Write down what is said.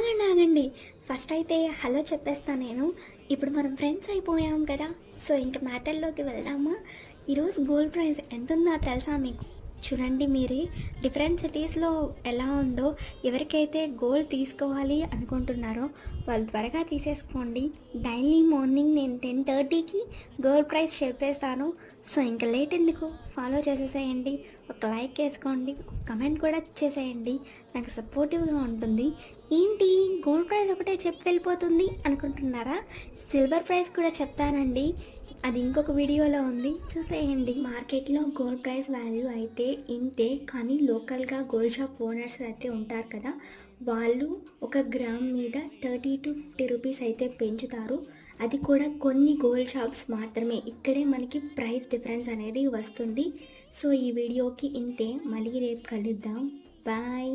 ఆగండి. ఫస్ట్ అయితే హలో చెప్పేస్తా నేను. ఇప్పుడు మనం ఫ్రెండ్స్ అయిపోయాం కదా! సో, ఇంక మ్యాటర్‌లోకి వెళ్దామా? ఈరోజు గోల్డ్ ప్రైస్ ఎంతుందో తెలుసా మీకు? చూడండి మీరే డిఫరెంట్ సిటీస్‌లో ఎలా ఉందో, ఎవరికైతే గోల్డ్ తీసుకోవాలి అనుకుంటున్నారో వాళ్ళు త్వరగా తీసేసుకోండి. డైలీ మార్నింగ్ నేను 10:30కి గోల్డ్ ప్రైస్ చెప్పేస్తాను. సో, ఇంక లేట్ ఎందుకు? ఫాలో చేసేసేయండి. ఒక లైక్ వేసుకోండి, ఒక కమెంట్ కూడా చేసేయండి. నాకు సపోర్టివ్‌గా ఉంటుంది. ఏంటి గోల్డ్ ప్రైస్ ఒకటే చెప్పి వెళ్ళిపోతుంది అనుకుంటున్నారా? సిల్వర్ ప్రైస్ కూడా చెప్తానండి. అది ఇంకొక వీడియోలో ఉంది, చూసేయండి. మార్కెట్లో గోల్డ్ ప్రైస్ వాల్యూ అయితే ఇంతే, కానీ లోకల్గా గోల్డ్ షాప్ ఓనర్స్ అయితే ఉంటారు కదా, వాళ్ళు ఒక గ్రామ్ మీద 30 to 50 రూపీస్ అయితే పెంచుతారు. అది కూడా కొన్ని గోల్డ్ షాప్స్ మాత్రమే. ఇక్కడే మనకి ప్రైస్ డిఫరెన్స్ అనేది వస్తుంది. సో ఈ వీడియోకి ఇంతే. మళ్ళీ రేపు కలుద్దాం. బాయ్.